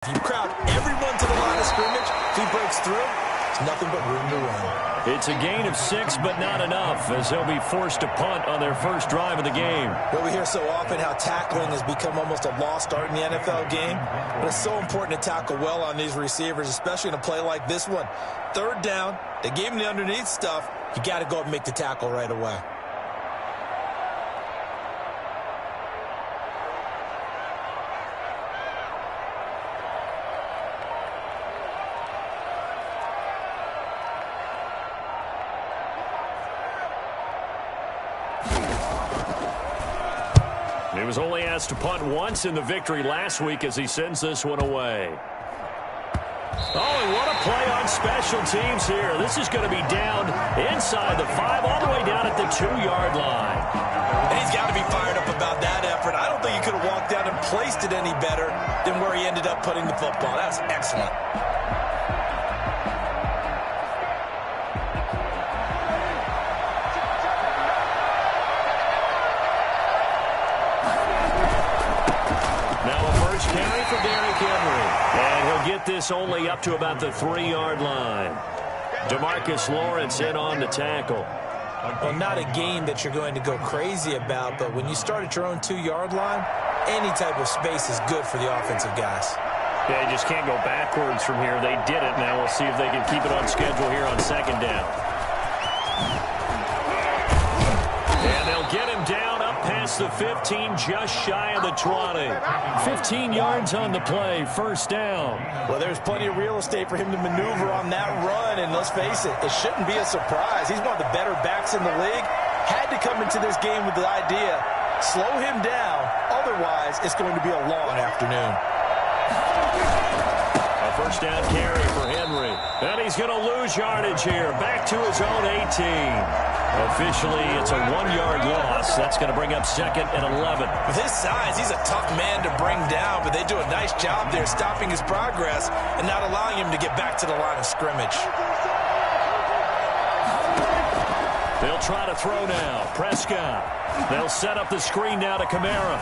If you crowd everyone to the line of scrimmage, if he breaks through, there's nothing but room to run. It's a gain of 6, but not enough, as they'll be forced to punt on their first drive of the game. Well, we hear so often how tackling has become almost a lost art in the NFL game, but it's so important to tackle well on these receivers, especially in a play like this one. Third down, they gave him the underneath stuff. You got to go up and make the tackle right away. He was only asked to punt once in the victory last week as he sends this one away. Oh, and what a play on special teams here. This is going to be down inside the 5, all the way down at the 2-yard line. And he's got to be fired up about that effort. I don't think he could have walked down and placed it any better than where he ended up putting the football. That was excellent. Carry for Derrick Henry. And he'll get this only up to about the 3-yard line. DeMarcus Lawrence in on the tackle. Well, not a game that you're going to go crazy about, but when you start at your own 2-yard line, any type of space is good for the offensive guys. Yeah, you just can't go backwards from here. They did it. Now we'll see if they can keep it on schedule here on second down. And they'll get him down up past the 15, just shy of the 20. 15 yards on the play, first down. Well, there's plenty of real estate for him to maneuver on that run, and let's face it, it shouldn't be a surprise. He's one of the better backs in the league. Had to come into this game with the idea, slow him down, otherwise it's going to be a long afternoon. A first down carry for Henry. And he's going to lose yardage here. Back to his own 18. Officially, it's a 1-yard loss. That's going to bring up second and 11. With his size, he's a tough man to bring down, but they do a nice job there stopping his progress and not allowing him to get back to the line of scrimmage. They'll try to throw now. Prescott. They'll set up the screen now to Kamara.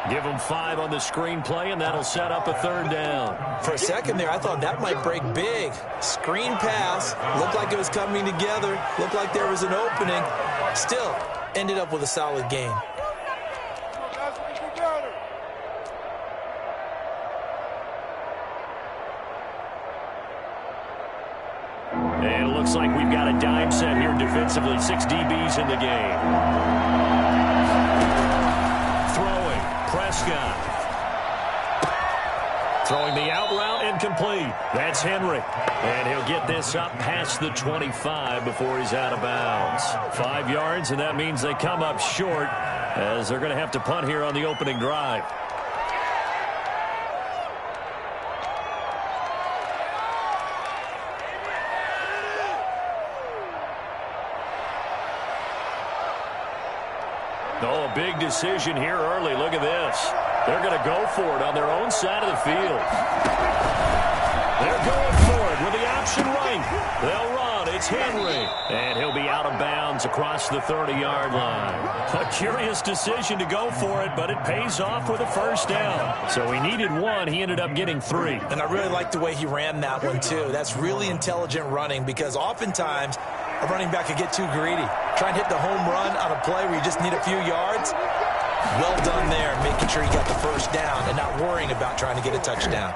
Give him 5 on the screen play, and that'll set up a third down. For a second there, I thought that might break big. Screen pass. Looked like it was coming together. Looked like there was an opening. Still, ended up with a solid game. And it looks like we've got a dime set here defensively. 6 DBs in the game. Prescott. Throwing the out route incomplete. That's Henry. And he'll get this up past the 25 before he's out of bounds. 5 yards, and that means they come up short as they're going to have to punt here on the opening drive. Oh, a big decision here early. Look at this. They're going to go for it on their own side of the field. They're going for it with the option right. They'll run. It's Henry. And he'll be out of bounds across the 30-yard line. A curious decision to go for it, but it pays off with a first down. So he needed 1. He ended up getting 3. And I really like the way he ran that one, too. That's really intelligent running because oftentimes a running back could get too greedy. Try and hit the home run on a play where you just need a few yards. Well done there, making sure you got the first down and not worrying about trying to get a touchdown.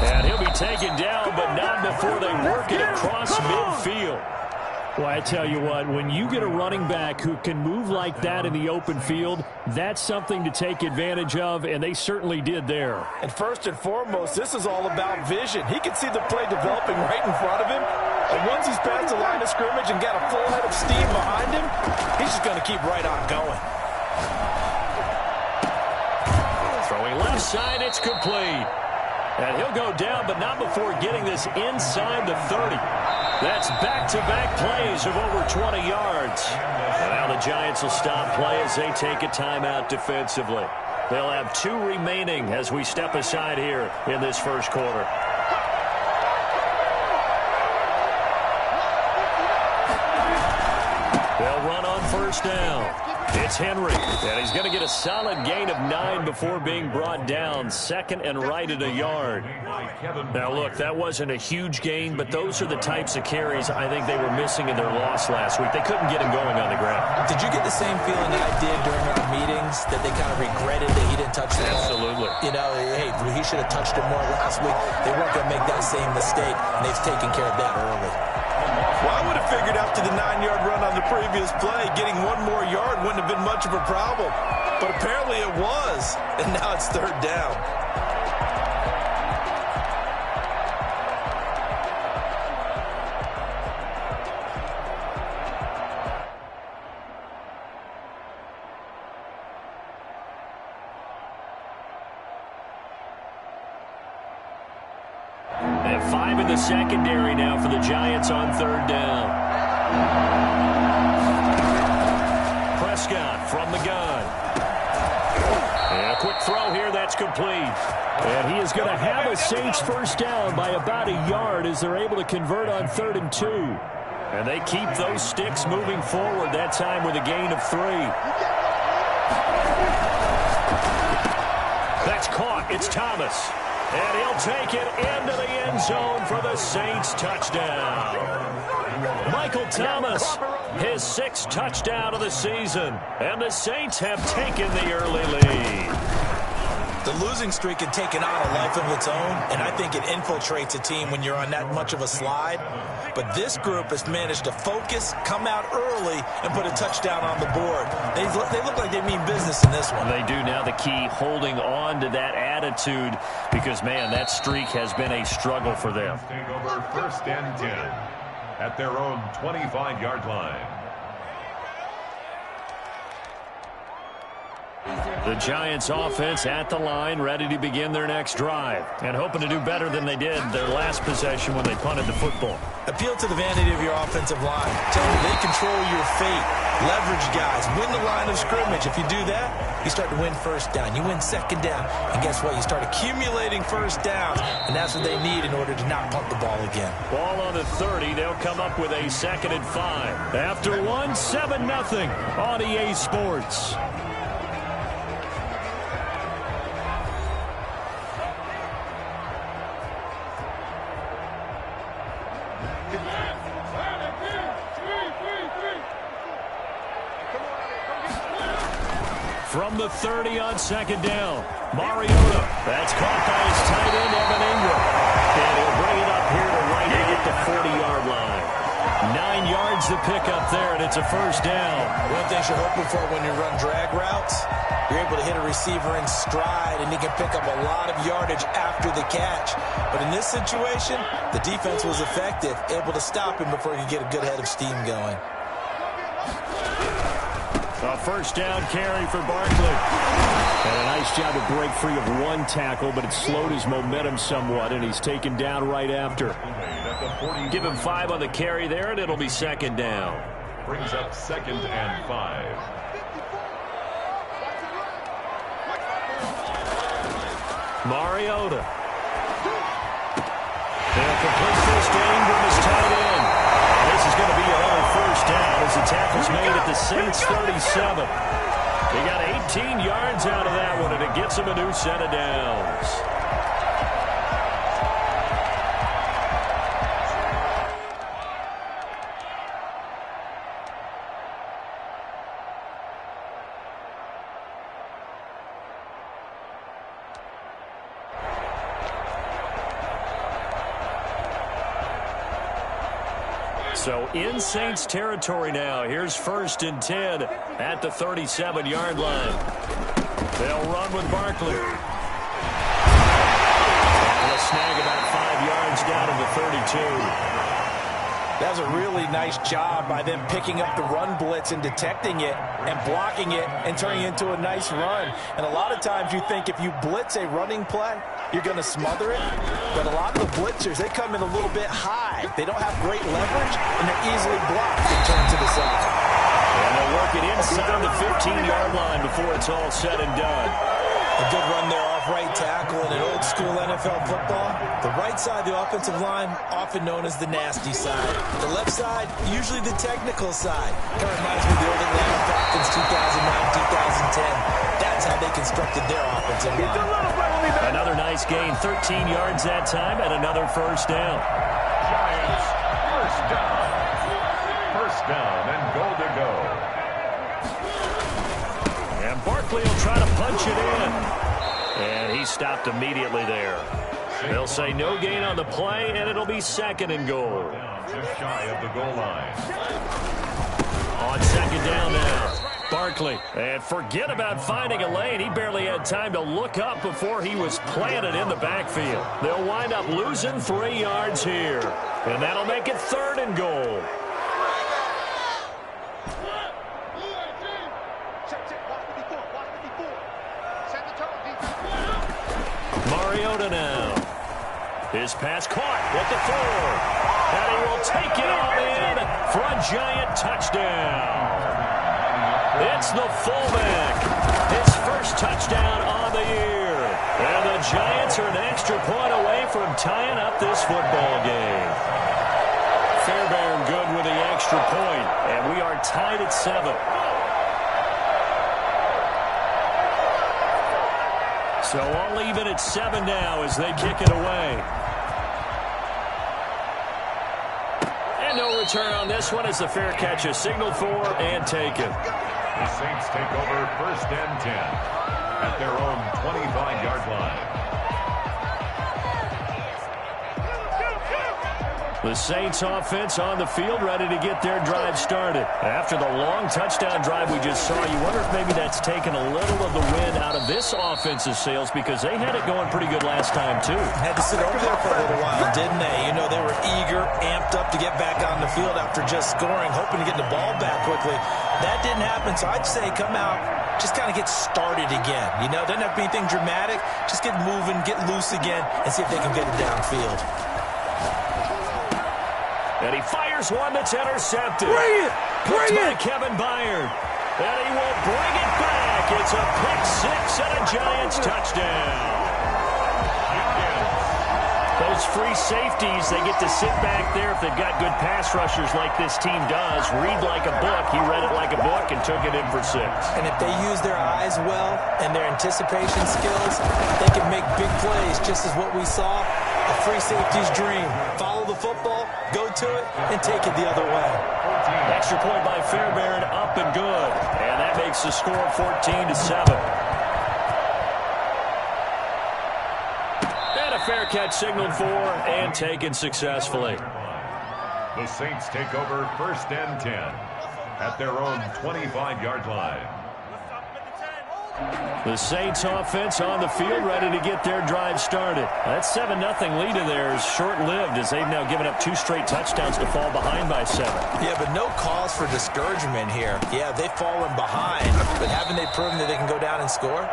And he'll be taken down, but not before they work it across midfield. Well, I tell you what, when you get a running back who can move like that in the open field, that's something to take advantage of, and they certainly did there. And first and foremost, this is all about vision. He can see the play developing right in front of him. And once he's past the line of scrimmage and got a full head of steam behind him, he's just going to keep right on going. Throwing left side, it's complete. And he'll go down, but not before getting this inside the 30. That's back-to-back plays of over 20 yards. And now the Giants will stop play as they take a timeout defensively. They'll have 2 remaining as we step aside here in this first quarter. They'll run on first down. It's Henry, and he's going to get a solid gain of 9 before being brought down. Second and right at a yard. Now, look, that wasn't a huge gain, but those are the types of carries I think they were missing in their loss last week. They couldn't get him going on the ground. Did you get the same feeling I did during our meetings, that they kind of regretted that he didn't touch the ball? Absolutely. You know, hey, he should have touched it more last week. They weren't going to make that same mistake, and they've taken care of that early. Well, I would have figured after the 9-yard run on the previous play, getting one more yard wouldn't have been much of a problem. But apparently it was, and now it's third down. And 5 in the secondary now for the Giants on third down. Prescott from the gun. And a quick throw here, that's complete. And he is going to have a Saints first down by about a yard as they're able to convert on 3rd and 2. And they keep those sticks moving forward, that time with a gain of 3. That's caught. It's Thomas. And he'll take it into the end zone for the Saints touchdown. Michael Thomas, his 6th touchdown of the season. And the Saints have taken the early lead. The losing streak had taken on a life of its own, and I think it infiltrates a team when you're on that much of a slide. But this group has managed to focus, come out early, and put a touchdown on the board. They look like they mean business in this one. They do now. The key, holding on to that attitude, because, man, that streak has been a struggle for them. Take over 1st and 10 at their own 25-yard line. The Giants offense at the line, ready to begin their next drive, and hoping to do better than they did their last possession when they punted the football. Appeal to the vanity of your offensive line. Tell them they control your fate. Leverage guys. Win the line of scrimmage. If you do that, you start to win first down. You win second down. And guess what? You start accumulating first downs, and that's what they need in order to not punt the ball again. Ball on the 30. They'll come up with a 2nd and 5. After one, 7-0 on EA Sports. From the 30 on 2nd down, Mariota. That's caught by his tight end, Evan Ingram. And he'll bring it up here to right at the 40-yard line. 9 yards to pick up there, and it's a first down. One thing you're hoping for when you run drag routes, you're able to hit a receiver in stride, and he can pick up a lot of yardage after the catch. But in this situation, the defense was effective, able to stop him before he could get a good head of steam going. A first down carry for Barkley. And a nice job to break free of one tackle, but it slowed his momentum somewhat, and he's taken down right after. Give him 5 on the carry there, and it'll be 2nd down. Brings up 2nd and 5. Mariota. And a complete this to Ingram is tight end. This is going to be another first down as the tackle's made at the Saints 37. They got 18 yards out of that one, and it gets him a new set of downs. So in Saints territory now. Here's 1st and 10 at the 37-yard line. They'll run with Barkley. And a snag about 5 yards down to the 32. That was a really nice job by them picking up the run blitz and detecting it and blocking it and turning it into a nice run. And a lot of times you think if you blitz a running play, you're going to smother it. But a lot of the blitzers, they come in a little bit high. They don't have great leverage, and they're easily blocked and turned to the side. And they'll work it inside the 15-yard line before it's all said and done. A good run there off right tackle in an old school NFL football. The right side of the offensive line, often known as the nasty side. The left side, usually the technical side. Kind of reminds me of the old Atlanta Falcons 2009-2010. That's how they constructed their offensive line. Another nice gain, 13 yards that time, and another first down. Giants, first down. First down and goal to go. And Barkley will try to punch it in. And he stopped immediately there. They'll say no gain on the play, and it'll be second and goal. Just shy of the goal line. On second down now, Barkley. And forget about finding a lane. He barely had time to look up before he was planted in the backfield. They'll wind up losing 3 yards here. And that'll make it third and goal. Mariota now. His pass caught at the 4. And he will take it all in for a Giant touchdown. It's the fullback. His first touchdown on the year. And the Giants are an extra point away from tying up this football game. Fairbairn good with the extra point. And we are tied at 7. So all even at 7 now as they kick it away. And no return on this one as the fair catch is signaled for and taken. The Saints take over first and 10 at their own 25-yard line. The Saints offense on the field ready to get their drive started. After the long touchdown drive we just saw, you wonder if maybe that's taken a little of the wind out of this offense's sails because they had it going pretty good last time too. Had to sit over there for a little while, didn't they? You know, they were eager, amped up to get back on the field after just scoring, hoping to get the ball back quickly. That didn't happen, so I'd say come out, just kind of get started again. You know, doesn't have to be anything dramatic. Just get moving, get loose again, and see if they can get it downfield. And he fires one that's intercepted. Bring it! Cooked by Kevin Byard. And he will bring it back. It's a pick 6 and a Giants touchdown. Those free safeties, they get to sit back there if they've got good pass rushers like this team does. Read like a book. He read it like a book and took it in for 6. And if they use their eyes well and their anticipation skills, they can make big plays, just as what we saw. A free safety's dream. Follow the football, go to it, and take it the other way. Extra point by Fairbairn, up and good. And that makes the score 14-7. And a fair catch signaled for and taken successfully. The Saints take over first and 10 at their own 25-yard line. The Saints offense on the field ready to get their drive started. That 7-0 lead in there is short-lived as they've now given up 2 straight touchdowns to fall behind by 7. Yeah, but no cause for discouragement here. Yeah, they've fallen behind, but haven't they proven that they can go down and score?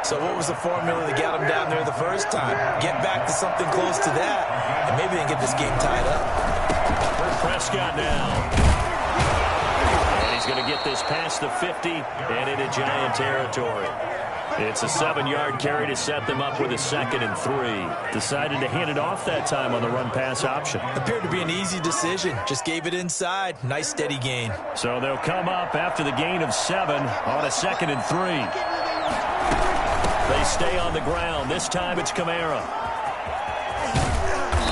So what was the formula that got them down there the first time? Get back to something close to that, and maybe they can get this game tied up. Prescott now. He's going to get this past the 50 and into Giant territory. It's a 7-yard carry to set them up with a 2nd and 3. Decided to hand it off that time on the run-pass option. Appeared to be an easy decision. Just gave it inside. Nice steady gain. So they'll come up after the gain of 7 on a 2nd and 3. They stay on the ground. This time it's Kamara.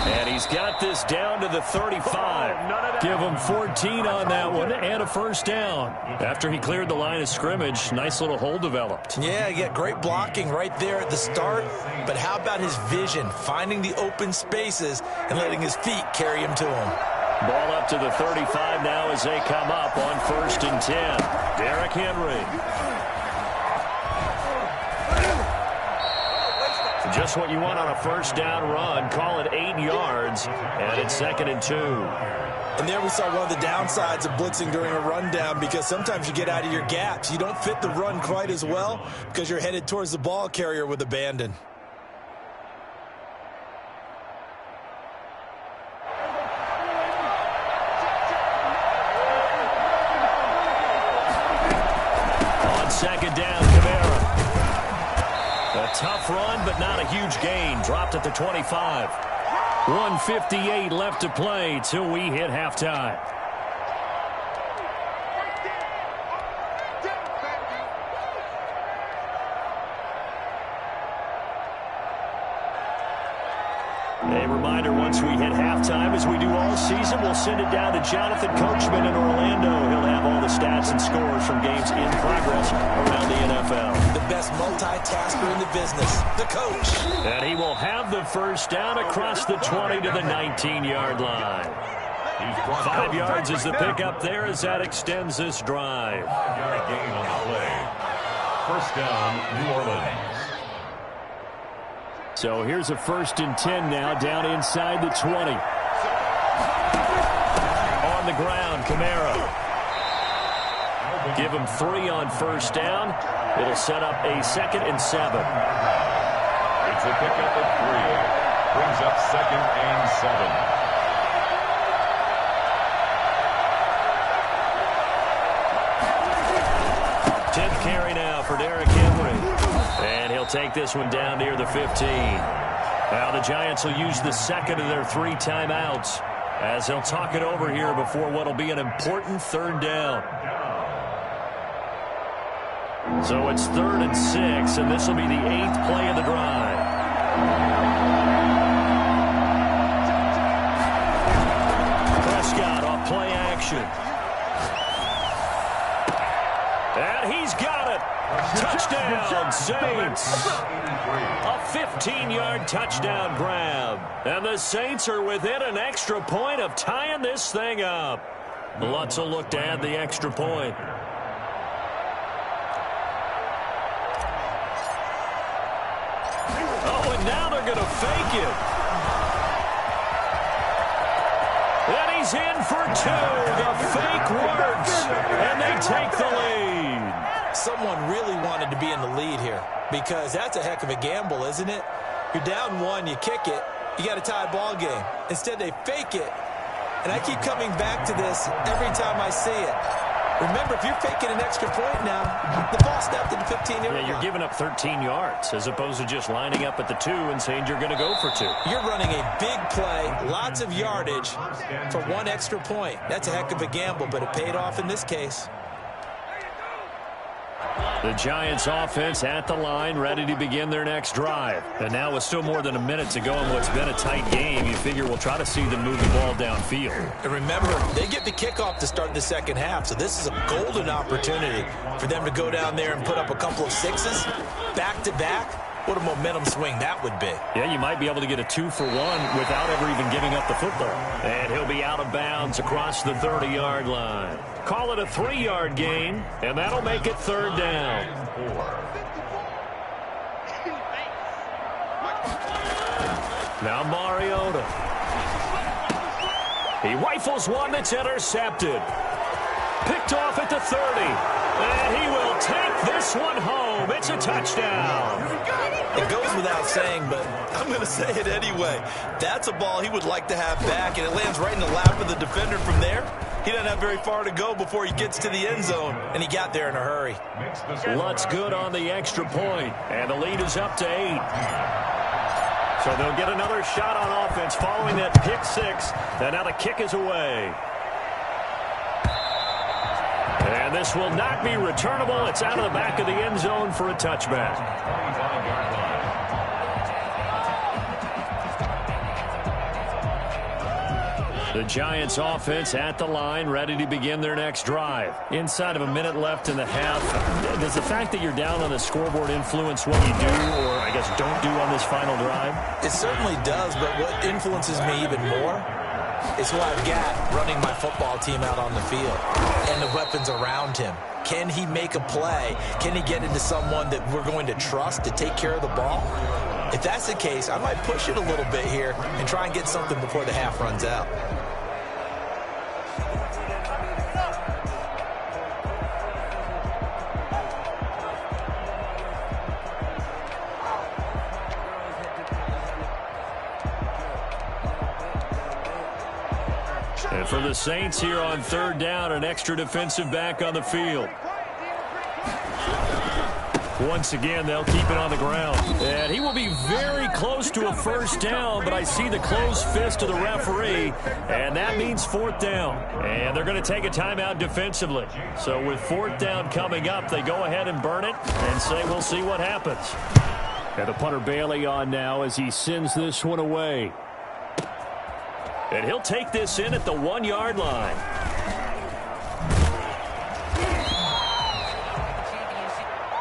And he's got this down to the 35. Give him 14 on that one and a first down. After he cleared the line of scrimmage, nice little hole developed. Yeah, great blocking right there at the start. But how about his vision, finding the open spaces and letting his feet carry him to him? Ball up to the 35 now as they come up on 1st and 10. Derrick Henry. Just what you want on a first down run. Call it 8 yards, and it's 2nd and 2. And there we saw one of the downsides of blitzing during a rundown because sometimes you get out of your gaps. You don't fit the run quite as well because you're headed towards the ball carrier with abandon. On 2nd down, Kamara. tough run, but not a huge gain. Dropped at the 25. 1:58 left to play till we hit halftime. A reminder, once we hit halftime, as we do all season, we'll send it down to Jonathan Coachman in Orlando. He'll have all the stats and scores from games in progress around the NFL. The best multitasker in the business, the coach. And he will have the first down across the 20 to the 19-yard line. 5 yards is the pickup there as that extends this drive. 5-yard gain on the play. First down, New Orleans. So here's a 1st and 10 now, down inside the 20. On the ground, Kamara. Give him 3 on first down. It'll set up a 2nd and 7. It's a pickup of 3. Brings up 2nd and 7. 10th carry now for Derrick Henry. And he'll take this one down near the 15. Now the Giants will use the 2nd of their 3 timeouts as they'll talk it over here before what will be an important 3rd down. So it's 3rd and 6, and this will be the 8th play of the drive. Prescott off play action. And he's got it. Touchdown, Saints. A 15-yard touchdown grab. And the Saints are within an extra point of tying this thing up. Lutz will look to add the extra point. Oh, and now they're going to fake it. And he's in for 2. The fake works. And they take the lead. Someone really wanted to be in the lead here because that's a heck of a gamble, isn't it? You're down 1, you kick it, you got a tie ball game. Instead, they fake it. And I keep coming back to this every time I see it. Remember, if you're faking an extra point now, the ball snapped at the 15-yard line. Yeah, you're giving up 13 yards as opposed to just lining up at the 2 and saying you're going to go for 2. You're running a big play, lots of yardage for 1 extra point. That's a heck of a gamble, but it paid off in this case. The Giants offense at the line, ready to begin their next drive. And now with still more than a minute to go in what's been a tight game, you figure we'll try to see them move the ball downfield. And remember, they get the kickoff to start the second half, so this is a golden opportunity for them to go down there and put up a couple of 6s back-to-back. What a momentum swing that would be. Yeah, you might be able to get a 2-for-1 without ever even giving up the football. And he'll be out of bounds across the 30-yard line. Call it a 3-yard gain, and that'll make it 3rd down. Now Mariota. He rifles one that's intercepted. Picked off at the 30. And he will take this one home. It's a touchdown. It goes without saying, but I'm going to say it anyway. That's a ball he would like to have back, and it lands right in the lap of the defender from there. He doesn't have very far to go before he gets to the end zone, and he got there in a hurry. Lutz good on the extra point, and the lead is up to 8. So they'll get another shot on offense following that pick 6, and now the kick is away. And this will not be returnable. It's out of the back of the end zone for a touchback. 25-yard line. The Giants offense at the line, ready to begin their next drive. Inside of a minute left in the half. Does the fact that you're down on the scoreboard influence what you do, or I guess don't do on this final drive? It certainly does, but what influences me even more is who I've got running my football team out on the field and the weapons around him. Can he make a play? Can he get into someone that we're going to trust to take care of the ball? If that's the case, I might push it a little bit here and try and get something before the half runs out. And for the Saints here on 3rd down, an extra defensive back on the field. Once again, they'll keep it on the ground. And he will be very close to a first down, but I see the closed fist of the referee, and that means fourth down. And they're going to take a timeout defensively. So with fourth down coming up, they go ahead and burn it and say we'll see what happens. And the punter Bailey on now as he sends this one away. And he'll take this in at the 1-yard line.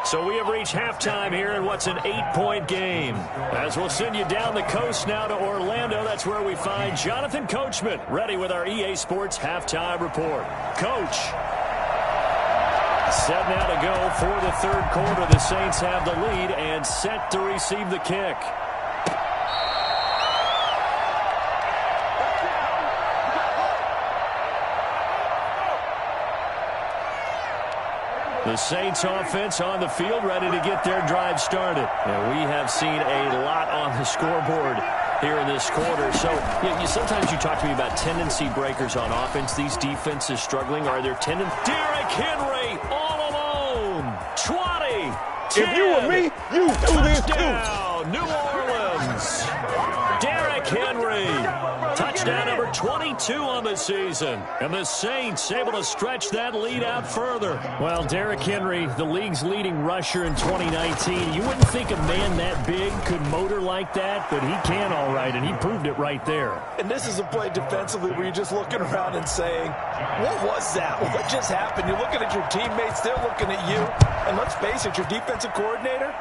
So we have reached halftime here in what's an 8-point game. As we'll send you down the coast now to Orlando, that's where we find Jonathan Coachman ready with our EA Sports Halftime Report. Coach. Set now to go for the third quarter. The Saints have the lead and set to receive the kick. The Saints offense on the field, ready to get their drive started. And we have seen a lot on the scoreboard here in this quarter. So sometimes you talk to me about tendency breakers on offense. These defenses struggling. Are there Derrick Henry all alone. 20. 10, if you were me, you do this too. New Orleans. Derrick Henry. Touchdown number 22 on the season. And the Saints able to stretch that lead out further. Well, Derrick Henry, the league's leading rusher in 2019. You wouldn't think a man that big could motor like that, but he can all right, and he proved it right there. And this is a play defensively where you're just looking around and saying, what was that? What just happened? You're looking at your teammates, they're looking at you. And let's face it, your defensive coordinator,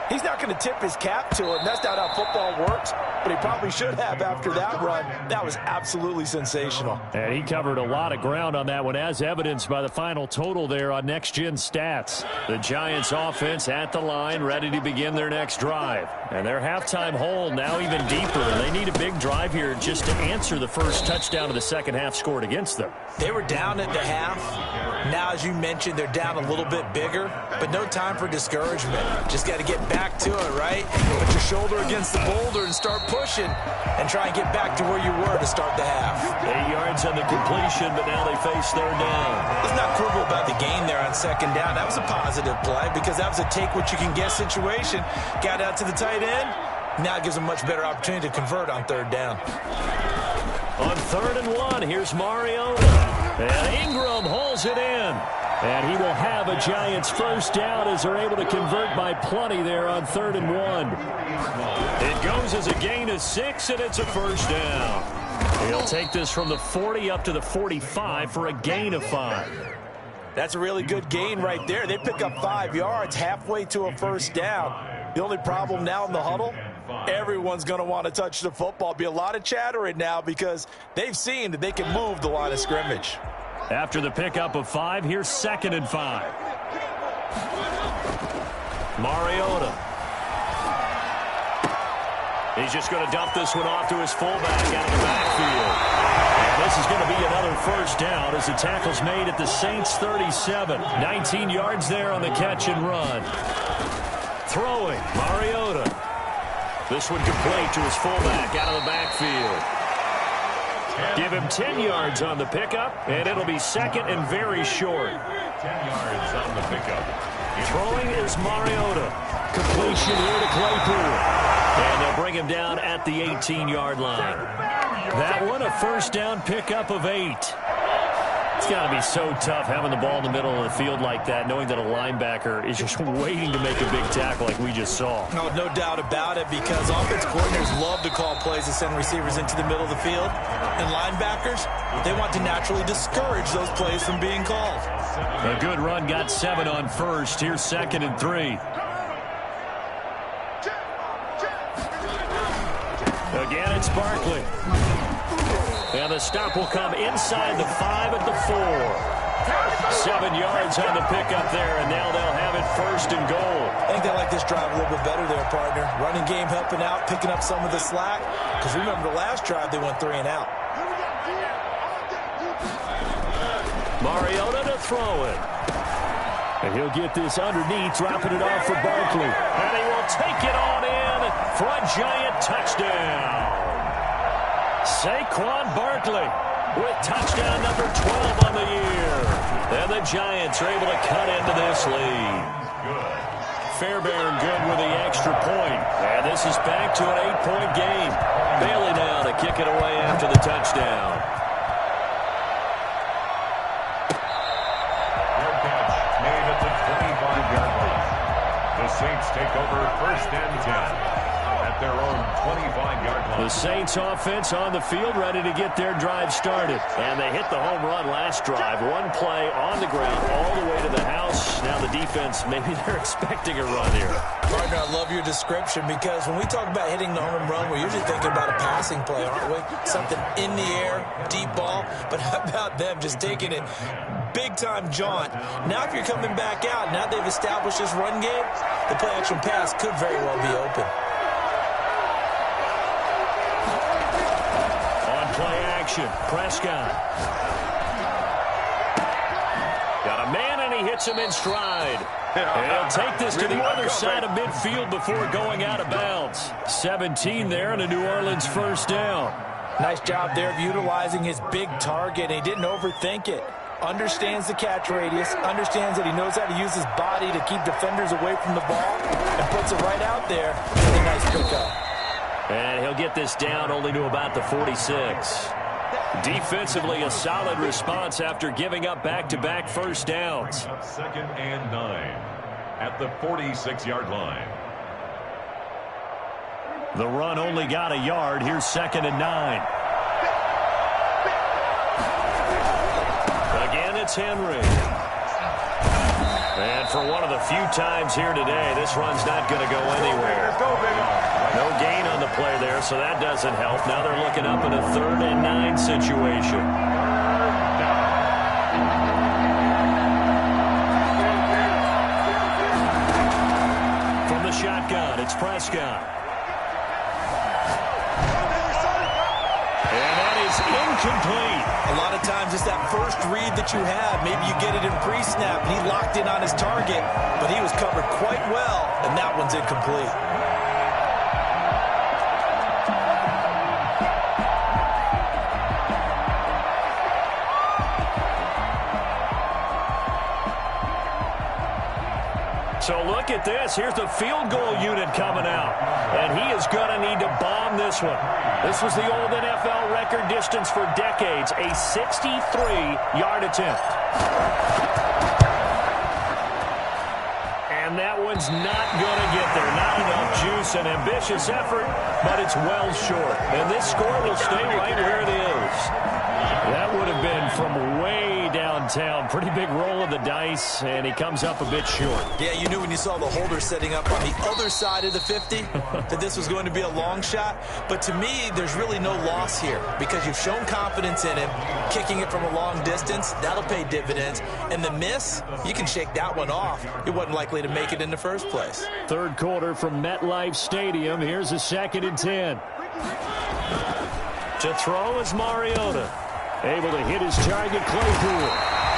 he's not going to tip his cap to him. That's not how football works, but he probably should have after that run. That was absolutely sensational. And he covered a lot of ground on that one, as evidenced by the final total there on Next Gen Stats. The Giants offense at the line, ready to begin their next drive. And their halftime hole now even deeper. They need a big drive here just to answer the first touchdown of the second half scored against them. They were down at the half. Now, as you mentioned, they're down a little bit bigger, but no time for discouragement. Just got to get back to it, right? Put your shoulder against the boulder and start pushing and try and get back to where you were to start the half. 8 yards on the completion, but now they face third down. Let's not quibble about the gain there on second down. That was a positive play because that was a take-what-you-can-get situation. Got out to the tight end. Now it gives them a much better opportunity to convert on third down. On 3rd and 1, here's Mariota. And Ingram holds it in. And he will have a Giants first down as they're able to convert by plenty there on 3rd and 1. It goes as a gain of 6, and it's a first down. He'll take this from the 40 up to the 45 for a gain of 5. That's a really good gain right there. They pick up 5 yards halfway to a first down. The only problem now in the huddle, everyone's going to want to touch the football. Be a lot of chattering now because they've seen that they can move the line of scrimmage. After the pickup of 5, here's 2nd and 5. Mariota. He's just going to dump this one off to his fullback out of the backfield. And this is going to be another first down as the tackle's made at the Saints 37. 19 yards there on the catch and run. Throwing, Mariota. This one complete to his fullback out of the backfield. Give him 10 yards on the pickup, and it'll be 2nd and very short. 10 yards on the pickup. Throwing is Mariota. Completion here to Claypool. And they'll bring him down at the 18-yard line. That one, a first down pickup of 8. It's got to be so tough having the ball in the middle of the field like that, knowing that a linebacker is just waiting to make a big tackle like we just saw. No doubt about it, because offense coordinators love to call plays to send receivers into the middle of the field. And linebackers, they want to naturally discourage those plays from being called. A good run, got 7 on first. Here's 2nd and 3. Again, it's Barkley. And the stop will come inside the 5 at the 4. 7 yards on the pickup there, and now they'll have it 1st and goal. I think they like this drive a little bit better there, partner. Running game helping out, picking up some of the slack. Because remember the last drive, they went 3 and out. Mariota to throw it. And he'll get this underneath, dropping it off for Barkley. And he will take it on in for a Giant touchdown. Saquon Barkley with touchdown number 12 on the year. And the Giants are able to cut into this lead. Fairbairn good with the extra point. And this is back to an 8-point game. Bailey now to kick it away after the touchdown. Fair catch made at the 25-yard line. The Saints take over 1st and 10 at their own 25-yard line. The Saints offense on the field ready to get their drive started. And they hit the home run last drive. One play on the ground all the way to the house. Now the defense, maybe they're expecting a run here. Partner, I love your description because when we talk about hitting the home run, we're usually thinking about a passing play, aren't we? Something in the air, deep ball. But how about them just taking it big-time jaunt? Now if you're coming back out, now they've established this run game, the play-action pass could very well be open. Play action. Prescott. Got a man, and he hits him in stride. He'll take this to the other side of midfield before going out of bounds. 17 there and a New Orleans first down. Nice job there of utilizing his big target. He didn't overthink it. Understands the catch radius. Understands that he knows how to use his body to keep defenders away from the ball. And puts it right out there. Really nice pickup. And he'll get this down only to about the 46. Defensively, a solid response after giving up back-to-back first downs. 2nd and 9 at the 46-yard line. The run only got a yard. Here's 2nd and 9. Again, it's Henry. And for one of the few times here today, this run's not going to go anywhere. No gain on the play there, so that doesn't help. Now they're looking up in a 3rd and 9 situation. From the shotgun, it's Prescott. And that is incomplete. A lot of times it's that first read that you have. Maybe you get it in pre-snap, and he locked in on his target, but he was covered quite well, and that one's incomplete. So look at this. Here's the field goal unit coming out. And he is going to need to bomb this one. This was the old NFL record distance for decades, a 63-yard attempt. And that one's not going to get there. Not enough juice, an ambitious effort, but it's well short. And this score will stay right where it is. That would have been from way downtown. Pretty big roll of the dice, and he comes up a bit short. Yeah, you knew when you saw the holder setting up on the other side of the 50 that this was going to be a long shot. But to me, there's really no loss here because you've shown confidence in him. Kicking it from a long distance, that'll pay dividends. And the miss, you can shake that one off. He wasn't likely to make it in the first place. Third quarter from MetLife Stadium. Here's a 2nd and 10. To throw is Mariota. Able to hit his target, Claypool.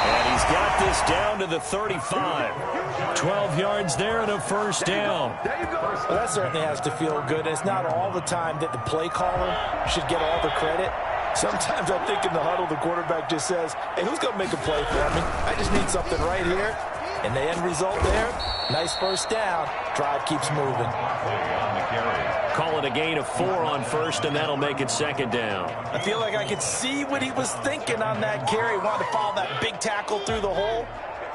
And he's got this down to the 35. 12 yards there and a first down. Well, that certainly has to feel good. It's not all the time that the play caller should get all the credit. Sometimes I think in the huddle, the quarterback just says, hey, who's going to make a play for me? I just need something right here. And the end result there, nice first down. Drive keeps moving. Call it a gain of 4 on first, and that'll make it 2nd down. I feel like I could see what he was thinking on that carry. Wanted to follow that big tackle through the hole.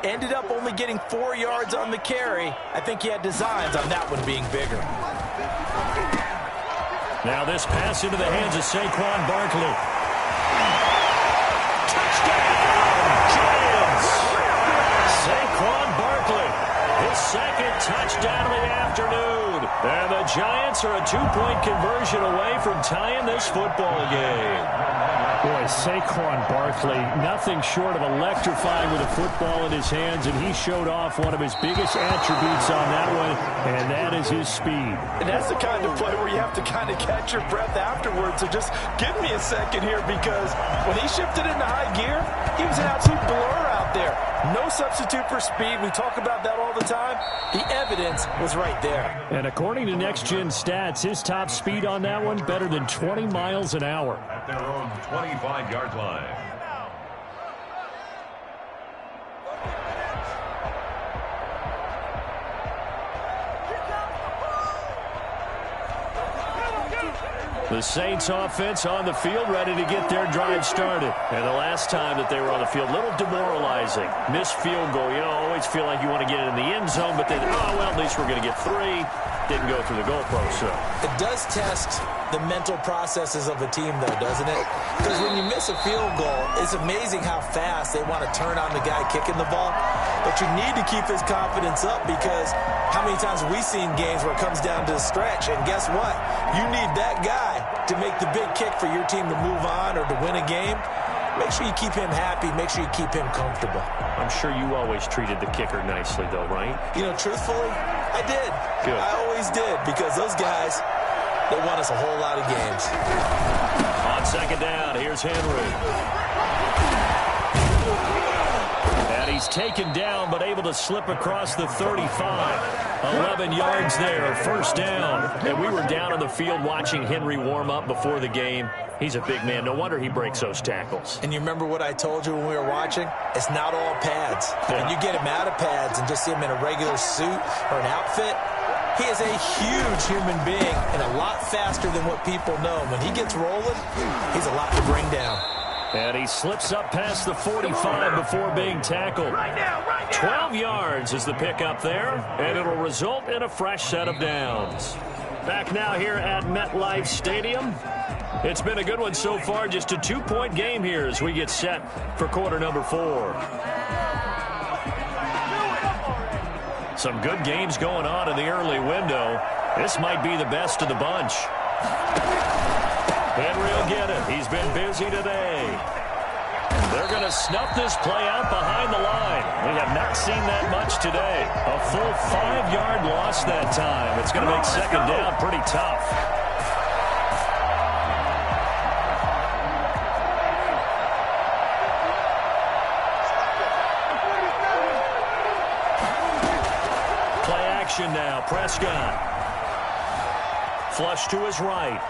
Ended up only getting 4 yards on the carry. I think he had designs on that one being bigger. Now this pass into the hands of Saquon Barkley. Touchdown, Giants! Saquon Barkley, his 2nd touchdown of the afternoon. And the Giants are a 2-point conversion away from tying this football game. Boy, Saquon Barkley, nothing short of electrifying with a football in his hands, and he showed off one of his biggest attributes on that one, and that is his speed. And that's the kind of play where you have to kind of catch your breath afterwards. So just give me a second here, because when he shifted into high gear, he was an absolute blur out there. No substitute for speed. We talk about that all the time. The evidence was right there. And according to Next Gen Stats, his top speed on that one better than 20 miles an hour. At their own 25-yard line. The Saints offense on the field, ready to get their drive started. And the last time that they were on the field, a little demoralizing. Missed field goal. You know, always feel like you want to get it in the end zone, but then, oh, well, at least we're going to get 3. Didn't go through the goalpost, so. It does test the mental processes of a team, though, doesn't it? Because when you miss a field goal, it's amazing how fast they want to turn on the guy kicking the ball. But you need to keep his confidence up, because how many times have we seen games where it comes down to the stretch? And guess what? You need that guy to make the big kick for your team to move on or to win a game. Make sure you keep him happy. Make sure you keep him comfortable. I'm sure you always treated the kicker nicely, though, right? You know, truthfully, I did. Good. I always did, because those guys, they won us a whole lot of games. On second down, here's Henry. And he's taken down, but able to slip across the 35. 11 yards there, first down. And we were down on the field watching Henry warm up before the game. He's a big man. No wonder he breaks those tackles. And you remember what I told you when we were watching? It's not all pads. Yeah. When you get him out of pads and just see him in a regular suit or an outfit, he is a huge human being and a lot faster than what people know. When he gets rolling, he's a lot to bring down. And he slips up past the 45 before being tackled. 12 yards is the pickup there, and it'll result in a fresh set of downs. Back now here at MetLife Stadium. It's been a good one so far, just a 2-point game here as we get set for quarter number 4. Some good games going on in the early window. This might be the best of the bunch. Henry will get it. He's been busy today. They're going to snuff this play out behind the line. We have not seen that much today. A full 5-yard loss that time. It's going to make second down pretty tough. Play action now. Prescott. Flush to his right.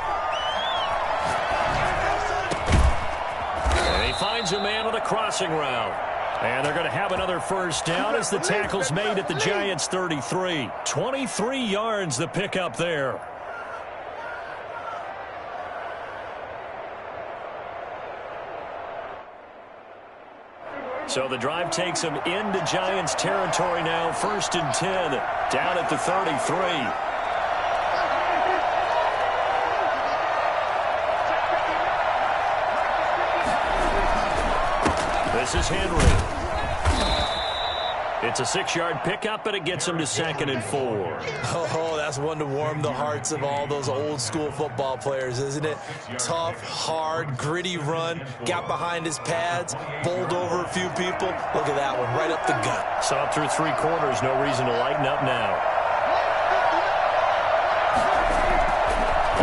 Finds a man on a crossing route. And they're going to have another first down as the tackle's made at the Giants' 33. 23 yards the pickup there. So the drive takes them into Giants territory now. 1st and 10 down at the 33. This is Henry. It's a 6-yard pickup, but it gets him to 2nd and 4. Oh, that's one to warm the hearts of all those old school football players, isn't it? Tough, hard, gritty run. Got behind his pads, bowled over a few people. Look at that one, right up the gut. Saw it through 3 quarters. No reason to lighten up now.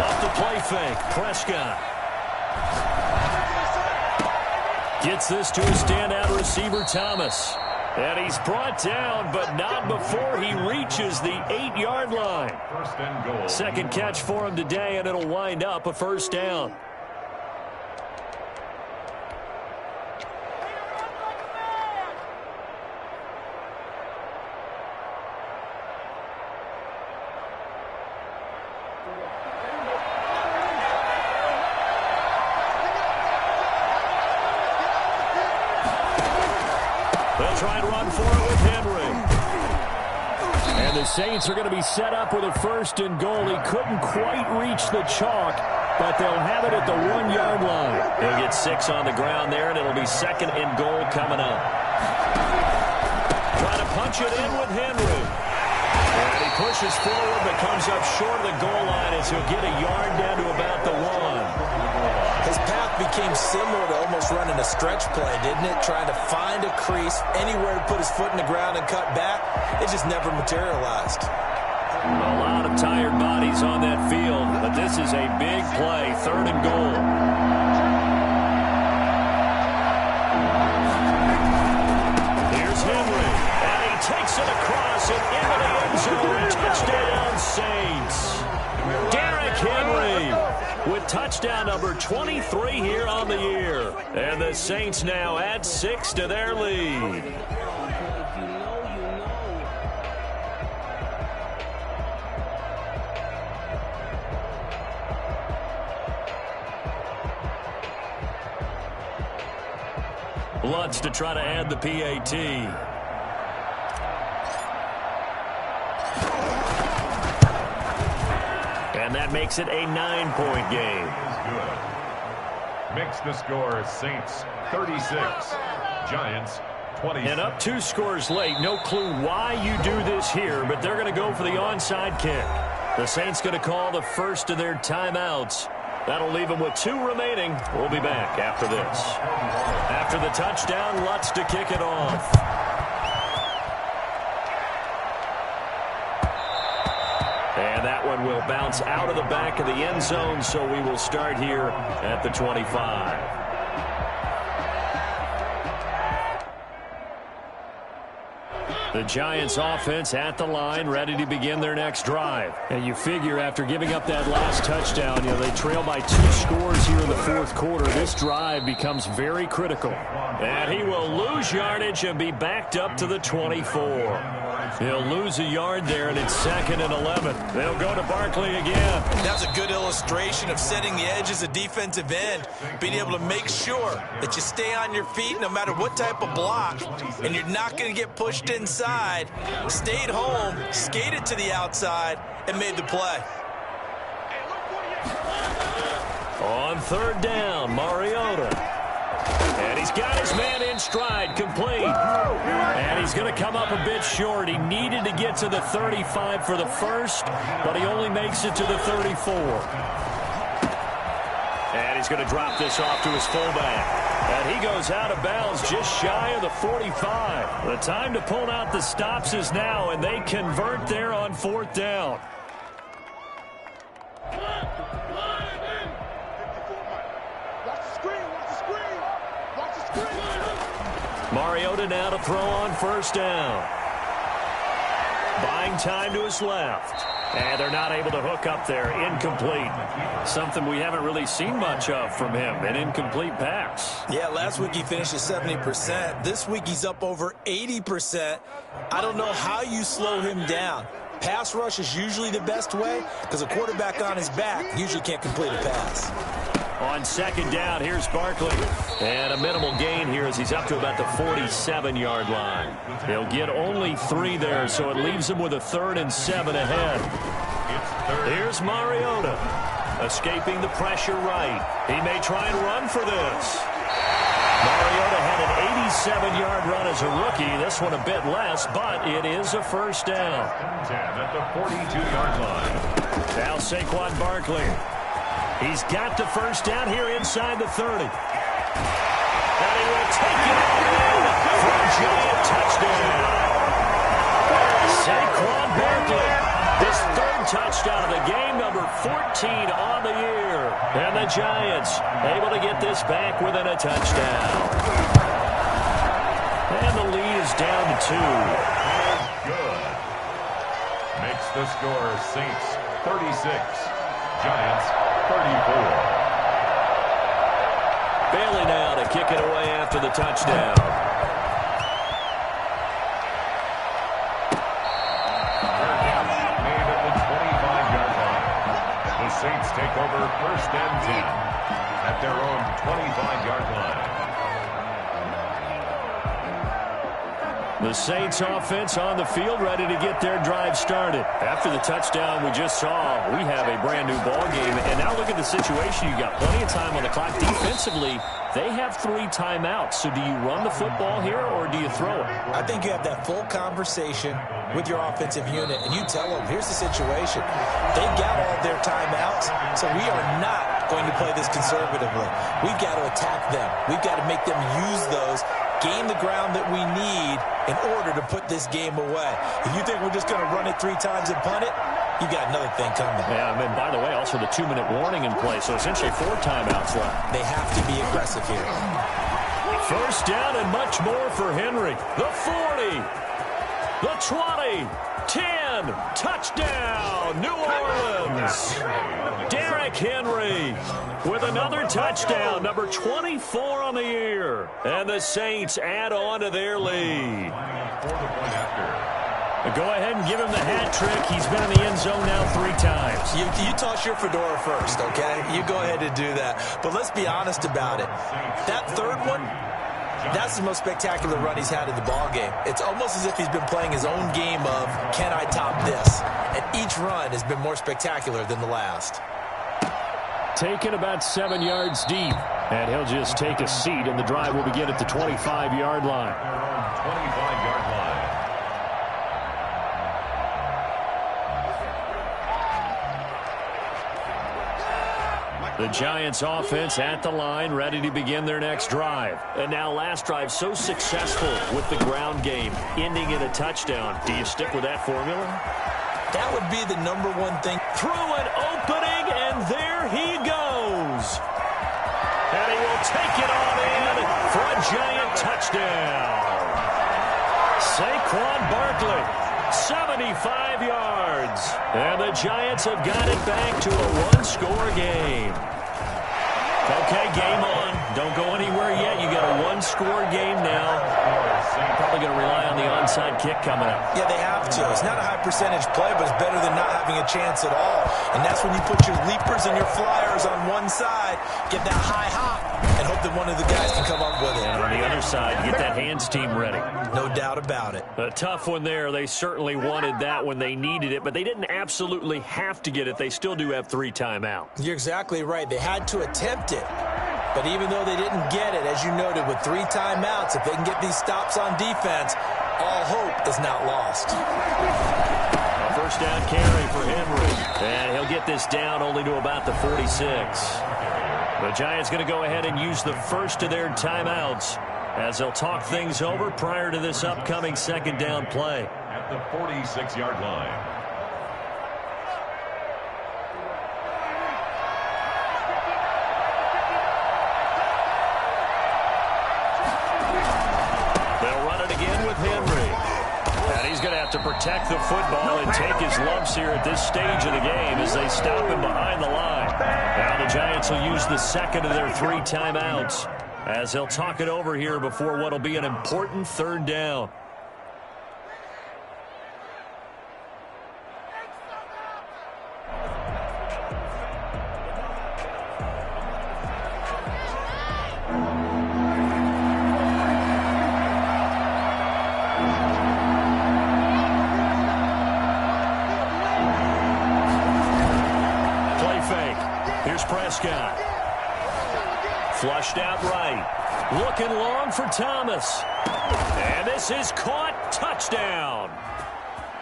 Off the play fake. Prescott. Gets this to his standout receiver, Thomas. And he's brought down, but not before he reaches the 8-yard line. First and goal. Second catch for him today, and it'll wind up a first down. They'll try and run for it with Henry. And the Saints are going to be set up with a 1st and goal. He couldn't quite reach the chalk, but they'll have it at the 1-yard line. He'll get 6 on the ground there, and it'll be 2nd and goal coming up. Trying to punch it in with Henry. And he pushes forward, but comes up short of the goal line as he'll get a yard down to about the 1. His path became similar to almost running a stretch play, didn't it? Trying to find a crease, anywhere to put his foot in the ground and cut back. It just never materialized. A lot of tired bodies on that field, but this is a big play. 3rd and goal. Here's Henry, and he takes it across and into the end zone. Touchdown, Saints. Derrick Henry with touchdown number 23 here on the year. And the Saints now add 6 to their lead. Lutz to try to add the PAT. And that makes it a 9-point game. Good. Makes the score Saints 36, Giants 20. And up 2 scores late. No clue why you do this here, but they're going to go for the onside kick. The Saints going to call the first of their timeouts. That'll leave them with 2 remaining. We'll be back after this. After the touchdown, Lutz to kick it off. And that one will bounce out of the back of the end zone, so we will start here at the 25. The Giants offense at the line, ready to begin their next drive. And you figure after giving up that last touchdown, they trail by 2 scores here in the fourth quarter. This drive becomes very critical. And he will lose yardage and be backed up to the 24. He'll lose a yard there, and it's 2nd and 11. They'll go to Barkley again. That's a good illustration of setting the edge as a defensive end, being able to make sure that you stay on your feet no matter what type of block, and you're not going to get pushed inside. Stayed home, skated to the outside, and made the play. On 3rd down, Mariota. And he's got his man in stride, complete. And he's going to come up a bit short. He needed to get to the 35 for the first, but he only makes it to the 34. And he's going to drop this off to his fullback. And he goes out of bounds just shy of the 45. The time to pull out the stops is now, and they convert there on 4th down. Mariota now to throw on 1st down. Buying time to his left. And they're not able to hook up there. Incomplete. Something we haven't really seen much of from him. An incomplete pass. Yeah, last week he finished at 70%. This week he's up over 80%. I don't know how you slow him down. Pass rush is usually the best way because a quarterback on his back usually can't complete a pass. On 2nd down, here's Barkley. And a minimal gain here as he's up to about the 47-yard line. He'll get only 3 there, so it leaves him with a 3rd and 7 ahead. Here's Mariota. Escaping the pressure right. He may try and run for this. Mariota had an 87-yard run as a rookie. This one a bit less, but it is a 1st down. 10 at the 42-yard line. Now Saquon Barkley. He's got the 1st down here inside the 30. And he will take it in for a giant touchdown. Saquon Barkley, his 3rd touchdown of the game, number 14 on the year. And the Giants able to get this back within a touchdown. And the lead is down to 2. Good. Makes the score Saints 36, Giants 34. Bailey now to kick it away after the touchdown. Made at the 25-yard line. The Saints take over 1st and 10 at their own 25-yard line. The Saints offense on the field, ready to get their drive started. After the touchdown we just saw, we have a brand new ball game. And now look at the situation. You got plenty of time on the clock. Defensively, they have 3 timeouts. So do you run the football here or do you throw it? I think you have that full conversation with your offensive unit, and you tell them, here's the situation. They've got all their timeouts, so we are not going to play this conservatively. We've got to attack them. We've got to make them use those, gain the ground that we need in order to put this game away. If you think we're just going to run it 3 times and punt it, you got another thing coming. Yeah, and by the way, also the 2-minute warning in play, so essentially 4 timeouts left. They have to be aggressive here. 1st down and much more for Henry. The 40, the 20, 10, touchdown, New Orleans. Derrick Henry with another touchdown, number 24 on the year. And the Saints add on to their lead. Go ahead and give him the hat trick. He's been in the end zone now 3 times. You toss your fedora first, okay? You go ahead and do that. But let's be honest about it. That 3rd one, That's the most spectacular run he's had in the ballgame. It's almost as if he's been playing his own game of, can I top this? And each run has been more spectacular than the last. Taken about 7 yards deep. And he'll just take a seat, and the drive will begin at the 25-yard line. 25-yard line. The Giants offense at the line, ready to begin their next drive. And now last drive so successful with the ground game, ending in a touchdown. Do you stick with that formula? That would be the number one thing. Through an opening, and there he goes. And he will take it on in for a Giant touchdown. Saquon Barkley, 75 yards. And the Giants have got it back to a one-score game. Okay, game on. Don't go anywhere yet. You got a one-score game now. Probably going to rely on the onside kick coming up. Yeah, they have to. It's not a high-percentage play, but it's better than not having a chance at all. And that's when you put your leapers and your flyers on one side, get that high hop, and hope that one of the guys can come up with it. And on the other side, get that hands team ready. No doubt about it. A tough one there. They certainly wanted that when they needed it, but they didn't absolutely have to get it. They still do have 3 timeouts. You're exactly right. They had to attempt it. But even though they didn't get it, as you noted, with 3 timeouts, if they can get these stops on defense, all hope is not lost. A first down carry for Henry. And he'll get this down only to about the 46. The Giants going to go ahead and use the first of their timeouts as they'll talk things over prior to this upcoming second down play. At the 46-yard line. To protect the football and take his lumps here at this stage of the game as they stop him behind the line. Now the Giants will use the second of their 3 timeouts as they'll talk it over here before what will be an important third down. Prescott. Flushed out right. Looking long for Thomas. And this is caught. Touchdown.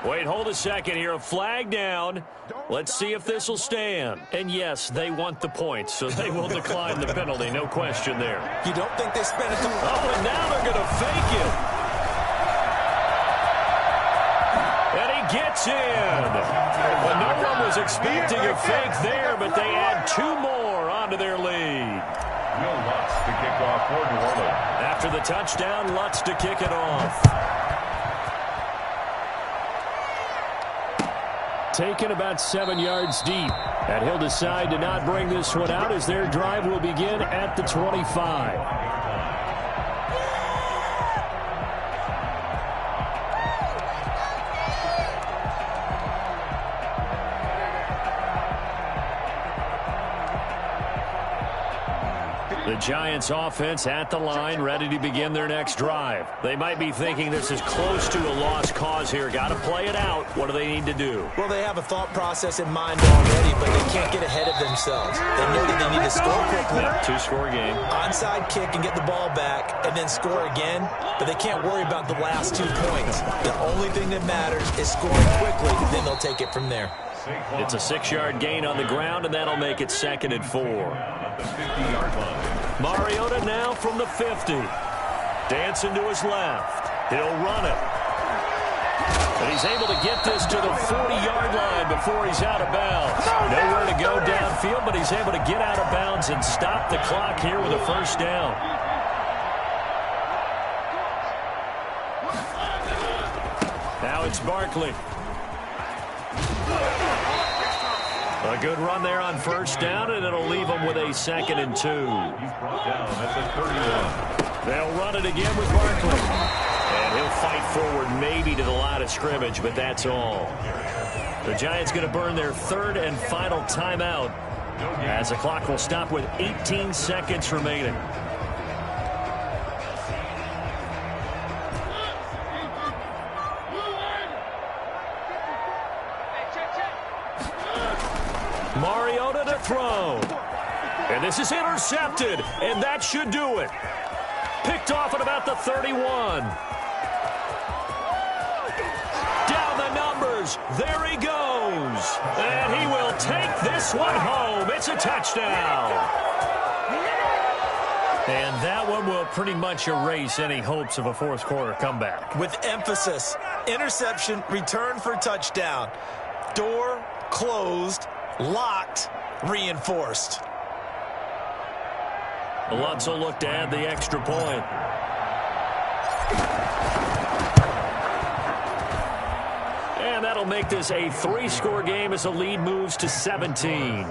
Wait, hold a second here. A flag down. Let's see if this will stand. And yes, they want the points, so they will decline the penalty. No question there. You don't think they spent it? Oh, and now they're going to fake it. And he gets in. Well, no one was expecting a fake there, but they add 2 more onto their lead. Will Lutz to kick off for New Orleans. After the touchdown, Lutz to kick it off. Taken about 7 yards deep. And he'll decide to not bring this one out as their drive will begin at the 25. The Giants offense at the line, ready to begin their next drive. They might be thinking this is close to a lost cause here. Got to play it out. What do they need to do? Well, they have a thought process in mind already, but they can't get ahead of themselves. They know that they need to score quickly. 2-score game. Onside kick and get the ball back and then score again, but they can't worry about the last 2 points. The only thing that matters is scoring quickly, then they'll take it from there. It's a 6-yard gain on the ground, and that'll make it 2nd and 4. At the 50-yard line. Mariota now from the 50. Dancing to his left. He'll run it. And he's able to get this to the 40-yard line before he's out of bounds. Nowhere to go downfield, but he's able to get out of bounds and stop the clock here with a first down. Now it's Barkley. A good run there on first down, and it'll leave them with a 2nd and 2. He's brought down at the 31. They'll run it again with Barkley. And he'll fight forward maybe to the line of scrimmage, but that's all. The Giants going to burn their 3rd and final timeout as the clock will stop with 18 seconds remaining. throw. And this is intercepted, and that should do it. Picked off at about the 31. Down the numbers. There he goes. And he will take this one home. It's a touchdown. And that one will pretty much erase any hopes of a fourth quarter comeback. With emphasis, interception, return for touchdown. Door closed, locked, reinforced. Lutz will look to add the extra point. And that'll make this a 3-score game as the lead moves to 17. 58,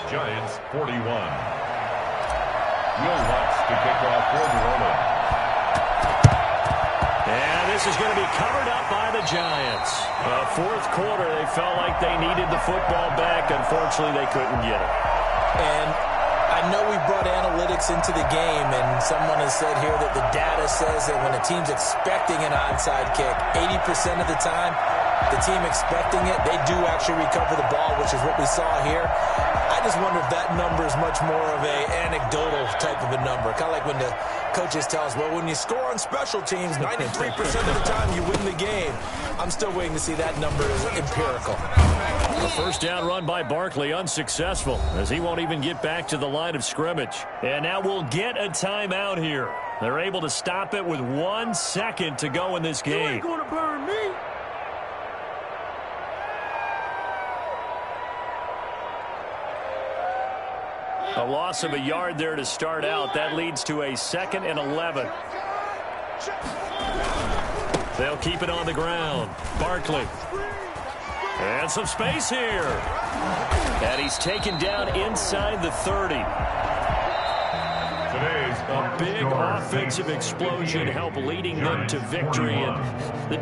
Giants 41. Will Lutz to kick off for New Orleans. And this is going to be covered up by the Giants. Fourth quarter, they felt like they needed the football back. Unfortunately, they couldn't get it. And I know we brought analytics into the game, and someone has said here that the data says that when a team's expecting an onside kick, 80% of the time, the team expecting it, they do actually recover the ball, which is what we saw here. I just wonder if that number is much more of a anecdotal type of a number. Kind of like when the coaches tell us, well, when you score on special teams, 93% of the time you win the game. I'm still waiting to see that number is empirical. The first down run by Barkley unsuccessful, as he won't even get back to the line of scrimmage. And now we'll get a timeout here. They're able to stop it with 1 second to go in this game. You ain't gonna burn me. A loss of a yard there to start out. That leads to a 2nd and 11. They'll keep it on the ground. Barkley. And some space here. And he's taken down inside the 30. Today's A big offensive explosion helped leading them to victory. And the